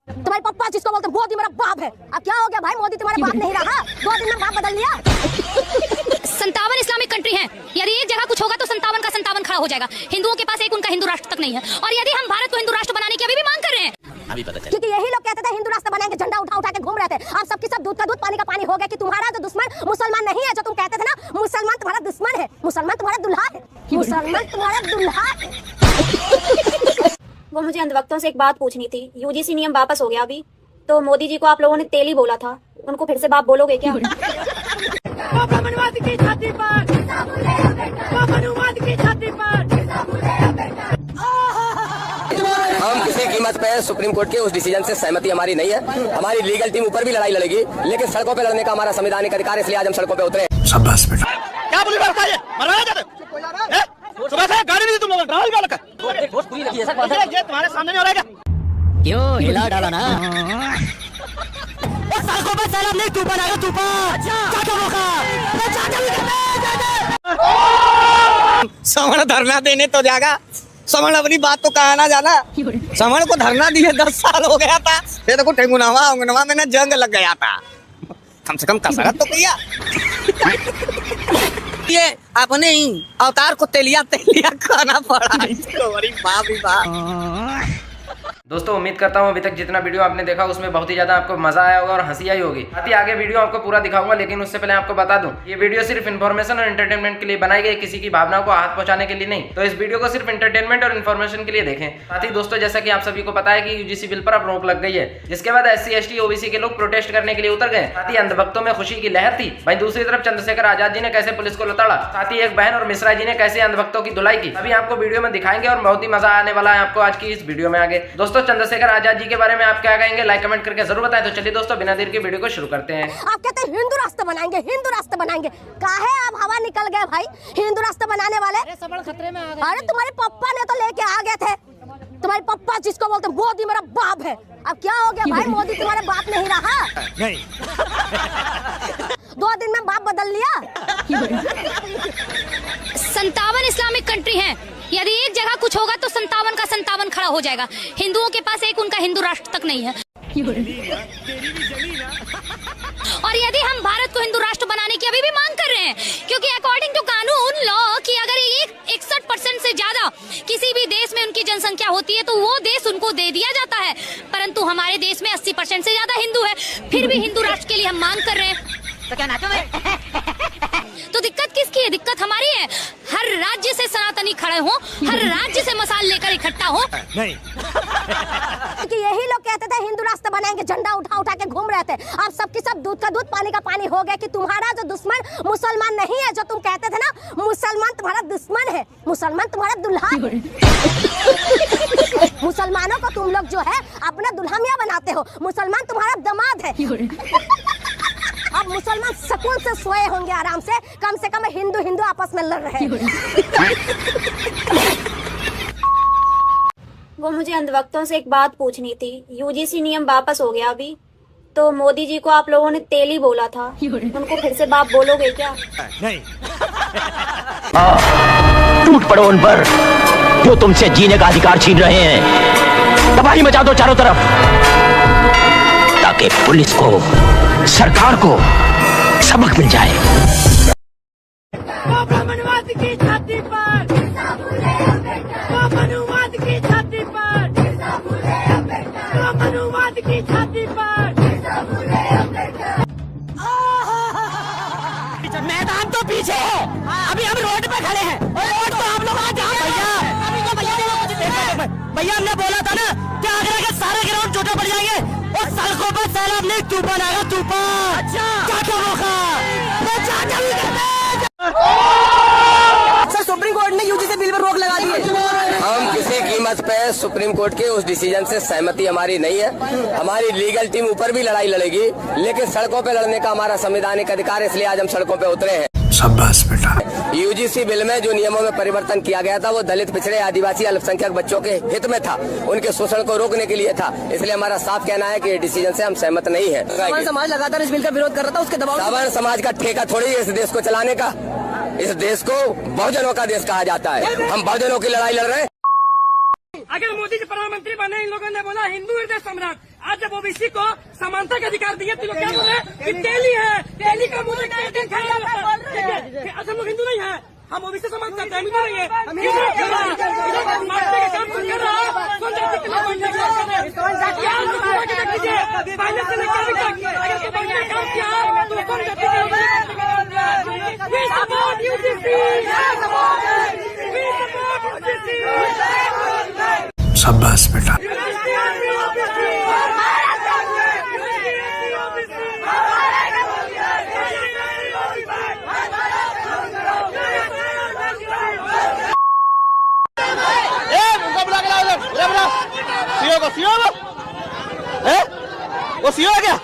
तुम्हारे पप्पा जिसको बोलते मोदी मेरा बाप है। अब क्या हो गया भाई, मोदी तुम्हारा बाप नहीं रहा, 2 दिन में बाप बदल लिया। 57 इस्लामिक कंट्री हैं। यदि एक जगह कुछ होगा तो 57 का 57 खड़ा हो जाएगा। हिंदुओं के पास एक उनका हिंदू राष्ट्र तक नहीं है। और यदि हम भारत को हिंदू राष्ट्र बनाने की अभी भी मांग कर रहे हैं, अभी पता चला, क्योंकि यही लोग कहते थे हिंदू राष्ट्र बनाएंगे, झंडा उठा उठा के घूम रहे थे। आप सबकी सब दूध का दूध पानी का पानी हो गया कि तुम्हारा जो दुश्मन मुसलमान नहीं है, जो तुम कहते थे ना मुसलमान तुम्हारा दुश्मन है, मुसलमान तुम्हारा दुल्हा है, मुसलमान तुम्हारा दुल्हा है। वो मुझे अंधभक्तों से एक बात पूछनी थी। यूजीसी नियम वापस हो गया अभी, तो मोदी जी को आप लोगों ने तेली बोला था, उनको फिर से बाप बोलोगे क्या? हम किसी कीमत पे सुप्रीम कोर्ट के उस डिसीजन से सहमति हमारी नहीं है। हमारी लीगल टीम ऊपर भी लड़ाई लड़ेगी, लेकिन सड़कों पे लड़ने का हमारा संवैधानिक अधिकार, इसलिए आज हम सड़कों पे उतरे। शाबाश बेटा। क्या बोली बात है? मरवाया जाता है? सुबह से गाड़ी नहीं, तुम लोग ड्राइव क्या लगा? ये तुम्हारे सामने नहीं हो रहा है क्या? क्यों हिला डाला ना? सड़कों पे सैलाब नहीं, तूफान आएगा, तूफान। समण धरना देने तो जाएगा, समण अपनी बात तो कहा ना जाना। समण को धरना दिए 10 साल हो गया था, ये देखो टेंगुनावा में ना जंग लग गया था। कम से कम कसरत तो किया। ये अपने ही अवतार को तेलिया खाना पड़ा इसको। बड़ी बाप ही बाप। दोस्तों उम्मीद करता हूँ अभी तक जितना वीडियो आपने देखा उसमें बहुत ही ज्यादा आपको मजा आया होगा और हंसी आई होगी। साथ ही आगे वीडियो आपको पूरा दिखाऊंगा, लेकिन उससे पहले आपको बता दूं ये वीडियो सिर्फ इन्फॉर्मेशन और एंटरटेनमेंट के लिए बनाई गई, किसी की भावनाओं को हाथ पहुंचाने के लिए नहीं। तो इस वीडियो को सिर्फ एंटरटेनमेंट और इन्फॉर्मेशन के लिए देखें। साथ ही दोस्तों जैसा कि आप सभी को पता है कि यूजीसी बिल पर अब रोक लग गई है, जिसके बाद SC ST OBC के लोग प्रोटेस्ट करने के लिए उतर गए। साथ ही अंधभक्तों में खुशी की लहर थी। वहीं दूसरी तरफ चंद्रशेखर आजाद जी ने कैसे पुलिस को लताड़ा, साथ ही एक बहन और मिश्रा जी ने कैसे अंधभक्तों की धुलाई की, अभी आपको वीडियो में दिखाएंगे और बहुत ही मजा आने वाला है आपको आज की इस वीडियो में। आगे दोस्तों चंद्रशेखर आजाद जी के बारे में आप क्या कहेंगे, लाइक कमेंट करके जरूर बताएं। तो चलिए दोस्तों बिना देर के वीडियो को शुरू करते हैं। आप कहते हैं हिंदू राष्ट्र बनाएंगे, हिंदू राष्ट्र बनाएंगे, काहे आप हवा निकल गए भाई हिंदू राष्ट्र बनाने वाले? खतरे में आ गए। अरे तुम्हारे पप्पा ने तो लेके आ गए थे, तुम्हारे पप्पा जिसको बोलते मोदी मेरा बाप है। अब क्या हो गया भाई, मोदी तुम्हारा बाप नहीं रहा, नहीं 2 दिन में बाप बदल लिया। 57 इस्लामिक कंट्री हैं। यदि एक जगह कुछ होगा तो 57 का 57 खड़ा हो जाएगा। हिंदुओं के पास एक उनका हिंदू राष्ट्र तक नहीं है। और यदि हम भारत को हिंदू राष्ट्र बनाने की अभी भी मांग कर रहे हैं, क्योंकि अकॉर्डिंग टू कानून लॉ कि अगर 61% से ज्यादा किसी भी देश में उनकी जनसंख्या होती है तो वो देश उनको दे दिया जाता है। परंतु हमारे देश में 80% से ज्यादा हिंदू है, फिर भी हिंदू राष्ट्र के लिए हम मांग कर रहे हैं। तो क्या नाचोगे? तो दिक्कत किसकी है? दिक्कत हमारी है। हर राज्य से सनातनी खड़े हो, हर राज्य से मसाल लेकर इकट्ठा हो। नहीं कि यही लोग कहते थे हिंदू राष्ट्र बनाएंगे, झंडा उठा उठा के घूम रहे थे। आप सबकी सब दूध का दूध पानी का पानी हो गया कि तुम्हारा जो दुश्मन मुसलमान नहीं है, जो तुम कहते थे ना मुसलमान तुम्हारा दुश्मन है, मुसलमान तुम्हारा दुल्हा है। मुसलमानों को तुम लोग जो है अपना दुल्हनिया बनाते हो, मुसलमान तुम्हारा दामाद है। अब मुसलमान सुकून से सोए होंगे आराम से कम हिंदू हिंदू आपस में लड़ रहे हैं। वो मुझे अंधभक्तों से एक बात पूछनी थी। यूजीसी नियम वापस हो गया अभी, तो मोदी जी को आप लोगों ने तेली बोला था, उनको फिर से बाप बोलोगे क्या? नहीं टूट पड़ो उन पर जो तुमसे जीने का अधिकार छीन रहे हैं। तबाही मचा दो चारों तरफ, ताकि पुलिस को, सरकार को सबक मिल जाए। ब्राह्मणवाद की छाती पर, ब्राह्मणवाद की छाती पर, ब्राह्मणवाद की छाती पर। मैदान तो पीछे है, अभी हम रोड पे खड़े हैं। रोड तो आप लोग आज भैया हमने बोला था ना कि आगरा के सारे ग्राउंड छोटे पड़ जाएंगे और सड़कों पर सैलाब नहीं, तूफान आएगा, तूफान। सर सुप्रीम कोर्ट ने यूजीसी बिल पर रोक लगा दी है। हम किसी कीमत पे सुप्रीम कोर्ट के उस डिसीजन से सहमति हमारी नहीं है। हमारी लीगल टीम ऊपर भी लड़ाई लड़ेगी, लेकिन सड़कों पे लड़ने का हमारा संवैधानिक अधिकार, इसलिए आज हम सड़कों पे उतरे हैं। शाबाश बेटा। यूजीसी बिल में जो नियमों में परिवर्तन किया गया था वो दलित, पिछड़े, आदिवासी, अल्पसंख्यक बच्चों के हित में था, उनके शोषण को रोकने के लिए था। इसलिए हमारा साफ कहना है कि डिसीजन से हम सहमत नहीं है। सवर्ण समाज लगातार इस बिल का विरोध कर रहा था, उसके दबाव सवर्ण समाज का ठेका थोड़ी है इस देश को चलाने का। इस देश को बहुजनों का देश कहा जाता है। हम बहुजनों की लड़ाई लड़ रहे हैं। अगर मोदी जी प्रधानमंत्री बने, इन लोगों ने बोला हिंदू हृदय सम्राट। आज जब ओबीसी को समानता का अधिकार दिए तो लोग क्या बोले कि तेली है, तेली का मुझे हम लोग हिंदू नहीं है, हम ओबीसी समाज करते हैं, नहीं है मारने का काम कर रहा है। पहले से लेकर अभी तक अगर तो बनने का काम किया तो शाबाश बेटा। वो सीओ है क्या?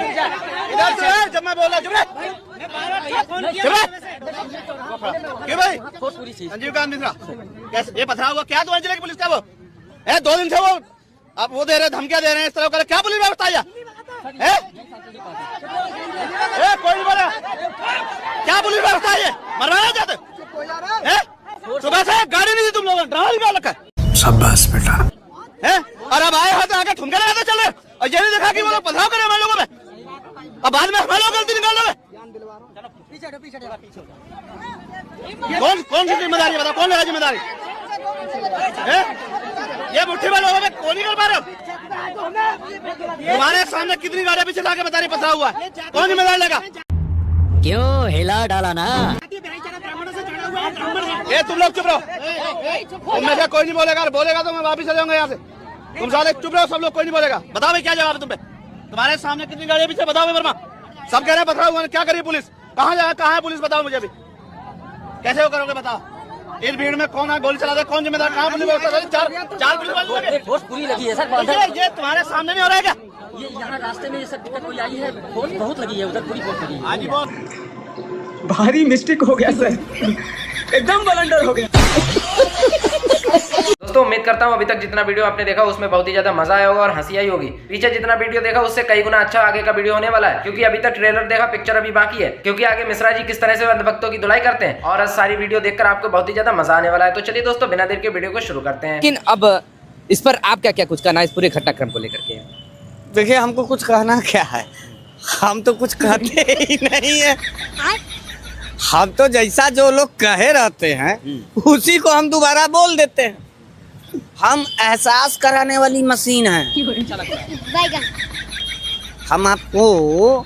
पीछे इधर से जब मैं बोला चुप क्यों भाई? संजीव कांत मिश्रा कैसे ये पथराव हुआ क्या? 2 जिले की पुलिस का वो 2 दिन से वो आप वो दे रहे धमकियां दे रहे हैं इस तरह कर क्या पुलिस व्यवस्था है? कोई नहीं बोला क्या पुलिस व्यवस्था है? मरवाना चाहते सुबह से गाड़ी नहीं दी तुम लोगों ने, ड्रामा निकाल रखा है। शाबाश बेटा। और अब आए हो तो आके ठुमके लगाते चल रहे और ये नहीं देखा कि वो लोग पथराव करे हमारे लोगों में, अब बाद में हमारे लोग गलती निकाल रहे। कौन सी जिम्मेदारी बताओ, कौन लेगा जिम्मेदारी? ये मुट्ठी में लोगों में कौन नहीं कर पा रहे हो? तुम्हारे सामने कितनी गाड़ियां पीछे लाके बता रही पथराव हुआ, कौन जिम्मेदारी लेगा? क्यों हिला डाला ना? ये तुम लोग चुप रहो, तुम में से कोई नहीं बोलेगा, बोलेगा तो मैं वापिस चले जाऊंगा यहाँ से। तुम सारे चुप रहो, सब लोग कोई नहीं बोलेगा। बताओ भाई क्या जवाब है तुम पे? तुम्हारे सामने कितनी गाड़ियां पीछे बताओ भाई वर्मा। सब कह रहे हैं पथराव हुआ, क्या करिए पुलिस? कहाँ जाए, कहाँ है पुलिस? बताओ मुझे अभी कैसे वो करोगे बताओ? इस भीड़ में कौन है गोली चला दे, कौन जिम्मेदार? कहाँ पुलिस व्यवस्था? चार पुलिस वाले फोर्स पूरी लगी है सर। ये तुम्हारे सामने नहीं हो रहा है क्या? ये यहाँ रास्ते में ये सब दिक्कत कोई आई है, फोर्स बहुत लगी है उधर, पूरी फोर्स लगी है। हाँ जी बोल। भारी मिस्टेक हो गया सर, एकदम ब्लंडर हो गया। दोस्तों उम्मीद करता हूँ अभी तक जितना वीडियो आपने देखा उसमें बहुत ही ज्यादा मजा आया होगा और हंसी आई होगी। पीछे जितना वीडियो देखा उससे कई गुना अच्छा आगे का वीडियो होने वाला है, क्योंकि अभी तक ट्रेलर देखा, पिक्चर अभी बाकी है, क्योंकि आगे मिश्रा जी किस तरह से अंधभक्तों की धुलाई करते हैं और सारी वीडियो देखकर आपको बहुत ही ज्यादा मजा आने वाला है। तो चलिए दोस्तों बिना देर के वीडियो को शुरू करते हैं। लेकिन अब इस पर आप क्या क्या कुछ कहना है इस पूरे घटनाक्रम को लेकर के? देखिए हमको कुछ कहना क्या है, हम तो कुछ कहते ही नहीं है। हम तो जैसा जो लोग कहे रहते हैं उसी को हम दोबारा बोल देते हैं। हम एहसास कराने वाली मशीन है। हम आपको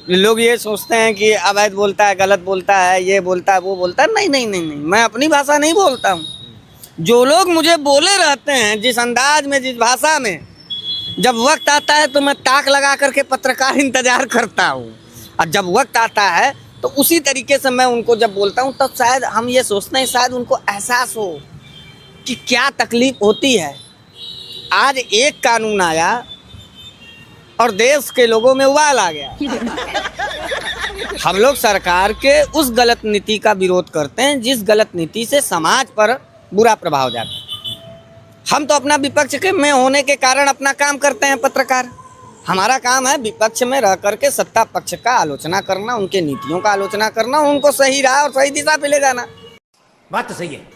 लोग ये सोचते हैं कि अवैध बोलता है, गलत बोलता है, ये बोलता है, वो बोलता है। नहीं नहीं नहीं नहीं, मैं अपनी भाषा नहीं बोलता हूँ। जो लोग मुझे बोले रहते हैं जिस अंदाज में, जिस भाषा में, जब वक्त आता है तो मैं ताक लगा करके पत्रकार इंतजार करता हूँ, और जब वक्त आता है तो उसी तरीके से मैं उनको जब बोलता हूँ तब शायद हम ये सोचते हैं, शायद उनको एहसास हो कि क्या तकलीफ होती है। आज एक कानून आया और देश के लोगों में उबाल आ गया। हम लोग सरकार के उस गलत नीति का विरोध करते हैं जिस गलत नीति से समाज पर बुरा प्रभाव जाता है। हम तो अपना विपक्ष के में होने के कारण अपना काम करते हैं। पत्रकार हमारा काम है विपक्ष में रह करके सत्ता पक्ष का आलोचना करना, उनके नीतियों का आलोचना करना, उनको सही राह और सही दिशा पे ले जाना। बात तो सही है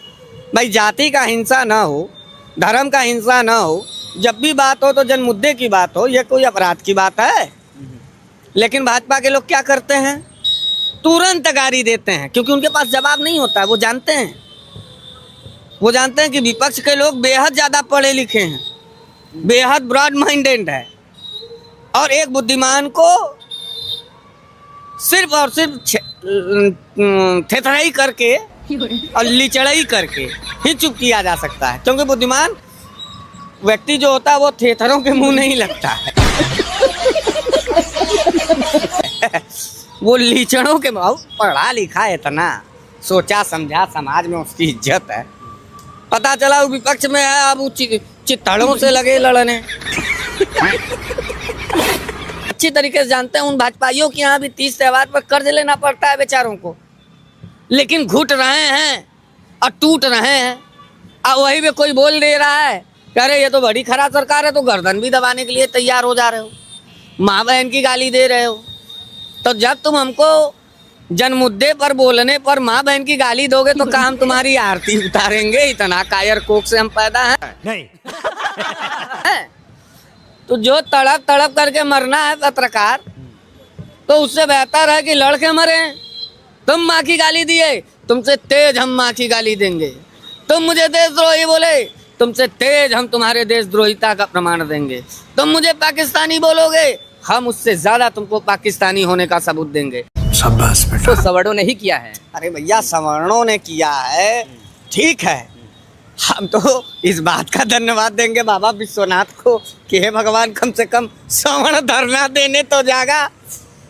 भाई, जाति का हिंसा ना हो, धर्म का हिंसा ना हो, जब भी बात हो तो जन मुद्दे की बात हो, ये कोई अपराध की बात है? लेकिन भाजपा के लोग क्या करते हैं, तुरंत गाली देते हैं, क्योंकि उनके पास जवाब नहीं होता है। वो जानते हैं कि विपक्ष के लोग बेहद ज़्यादा पढ़े लिखे हैं, बेहद ब्रॉड माइंडेड है, और एक बुद्धिमान को सिर्फ और सिर्फ थेथराई करके और लिचड़ाई करके ही चुप किया जा सकता है, क्योंकि बुद्धिमान व्यक्ति जो होता है वो थेथरों के मुंह नहीं लगता है। वो लीचड़ों के मुंह, पढ़ा लिखा इतना, सोचा समझा, समाज में उसकी इज्जत है। पता चला वो विपक्ष में है, अब वो चित्तड़ों से लगे लड़ने। अच्छी तरीके से जानते हैं उन भाजपाइयों के यहाँ भी 30 त्योहार पर कर्ज लेना पड़ता है बेचारों को, लेकिन घुट रहे हैं और टूट रहे हैं। और वही में कोई बोल दे रहा है कह रहे ये तो बड़ी खराब सरकार है, तो गर्दन भी दबाने के लिए तैयार हो जा रहे हो, माँ बहन की गाली दे रहे हो। तो जब तुम हमको जन मुद्दे पर बोलने पर माँ बहन की गाली दोगे तो काम तुम्हारी आरती उतारेंगे। इतना कायर कोख से हम पैदा हैं नहीं। तो जो तड़प तड़प करके मरना है पत्रकार, तो उससे बेहतर है कि लड़के मरे। तुम माँ की गाली दिए, तुमसे तेज हम माँ की गाली देंगे। तुम मुझे देशद्रोही बोले, तुमसे तेज हम तुम्हारे देशद्रोहिता का प्रमाण देंगे। तुम मुझे पाकिस्तानी बोलोगे, हम उससे ज्यादा तुमको पाकिस्तानी होने का सबूत देंगे। शाबाश बेटा। तो सवर्णों ने ही किया है। अरे भैया सवर्णों ने किया है, ठीक है, हम तो इस बात का धन्यवाद देंगे बाबा विश्वनाथ को कि हे भगवान कम से कम सवर्ण धरना देने तो जागा।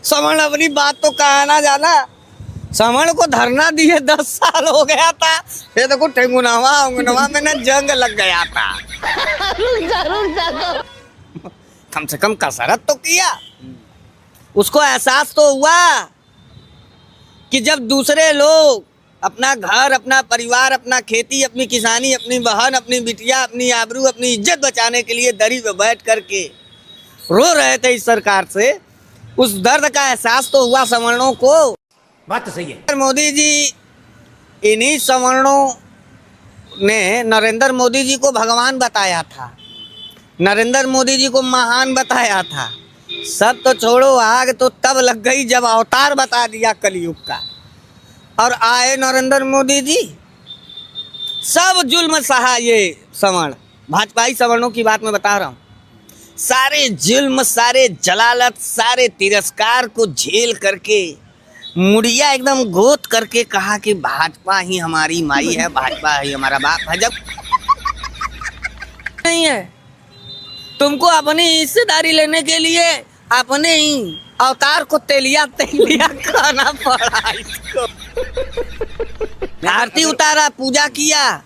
सवर्ण अपनी बात तो कहा ना जाना। सवर्ण को धरना दिए 10 साल हो गया था, ये देखो टेंगुनावा उंगनवा में ना जंग लग गया था। कम से कम कसरत तो किया, उसको एहसास तो हुआ कि जब दूसरे लोग अपना घर, अपना परिवार, अपना खेती, अपनी किसानी, अपनी बहन, अपनी बिटिया, अपनी आबरू, अपनी इज्जत बचाने के लिए दरी पे बैठ करके रो रहे थे इस सरकार से, उस दर्द का एहसास तो हुआ सवर्णों को। बात तो सही है। मोदी जी, इन्हीं सवर्णों ने नरेंद्र मोदी जी को भगवान बताया था, नरेंद्र मोदी जी को महान बताया था। सब तो छोड़ो, आग तो तब लग गई जब अवतार बता दिया कलयुग का। और आए नरेंद्र मोदी जी, सब जुल्म सहा ये सवर्ण, भाजपाई सवर्णों की बात मैं बता रहा हूँ। सारे जुल्म, सारे जलालत, सारे तिरस्कार को झेल करके मुड़िया एकदम गोद करके कहा कि भाजपा ही हमारी माई है, भाजपा ही हमारा बाप है। जब नहीं है, तुमको अपनी हिस्सेदारी लेने के लिए अपने ही अवतार को तेलिया तेलिया खाना पड़ा। इसको आरती उतारा, पूजा किया,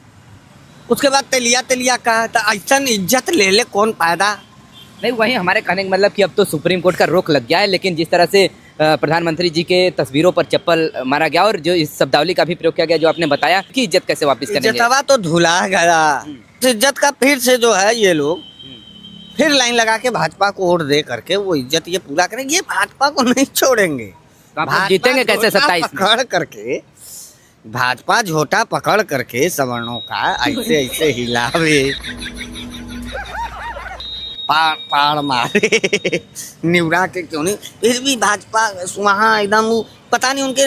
उसके बाद तेलिया तेलिया कहा। तो ऐसा इज्जत ले ले कौन फायदा। नहीं, वही हमारे कहने का मतलब कि अब तो सुप्रीम कोर्ट का रोक लग गया है, लेकिन जिस तरह से प्रधानमंत्री जी के तस्वीरों पर चप्पल मारा गया और जो इस शब्दावली का भी प्रयोग किया गया, जो आपने बताया कि इज्जत कैसे वापस करेंगे। इज्जतवा तो धुला गया, इज्जत का फिर से जो है ये लोग फिर लाइन लगा के भाजपा को वोट दे करके वो इज्जत ये पूरा करेंगे। ये भाजपा को नहीं छोड़ेंगे। तो जीतेंगे कैसे 27 में? पकड़ करके भाजपा झोटा पकड़ करके सवर्णों का ऐसे ऐसे हिलावे, पाड़ मारे, निवड़ा के क्यों नहीं, फिर भी भाजपा वहाँ एकदम पता नहीं उनके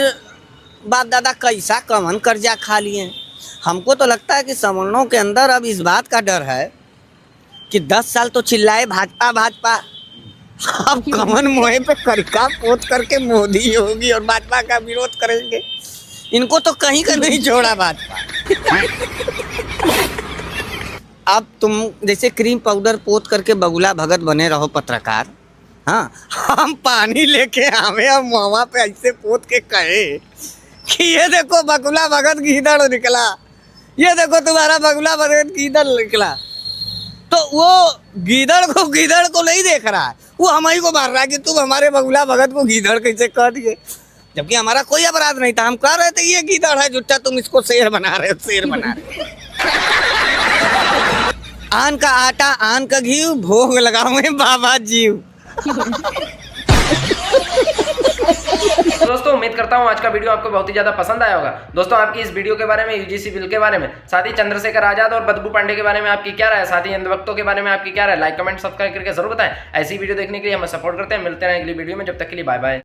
बाप दादा कैसा कमन कर्जा खा लिए। हमको तो लगता है कि सवर्णों के अंदर अब इस बात का डर है कि 10 साल तो चिल्लाए भाजपा भाजपा, अब कमन मोहे पे करका पोत करके मोदी योगी और भाजपा का विरोध करेंगे। इनको तो कहीं का नहीं छोड़ा भाजपा। अब तुम जैसे क्रीम पाउडर पोत करके बगुला भगत बने रहो पत्रकार, हाँ, हम पानी लेके आवे और मुँह पे ऐसे पोत के कहे कि ये देखो बगुला भगत गीदड़ निकला, ये देखो तुम्हारा बगुला भगत गीदड़ निकला। तो वो गीदड़ को नहीं देख रहा है, वो हम ही को मार रहा है कि तुम हमारे बगुला भगत को गीदड़ कैसे कह दिए, जबकि हमारा कोई अपराध नहीं था। हम कह रहे थे ये गीदड़ है जुट्टा, तुम इसको शेर बना रहे हो, शेर बना रहे हो। आन का आटा आन का घी भोग लगाओगे बाबा जीव। दोस्तों उम्मीद करता हूँ आज का वीडियो आपको बहुत ही ज्यादा पसंद आया होगा। दोस्तों आपकी इस वीडियो के बारे में, यूजीसी बिल के बारे में, साथ ही चंद्रशेखर आजाद और बदबू पांडे के बारे में आपकी क्या राय है, साथ ही अंधभक्तों के बारे में आपकी क्या राय, लाइक कमेंट सब्सक्राइब करके जरूर बताएं। ऐसी वीडियो देखने के लिए हमें सपोर्ट करते हैं। मिलते हैं अगली वीडियो में, जब तक के लिए बाय बाय।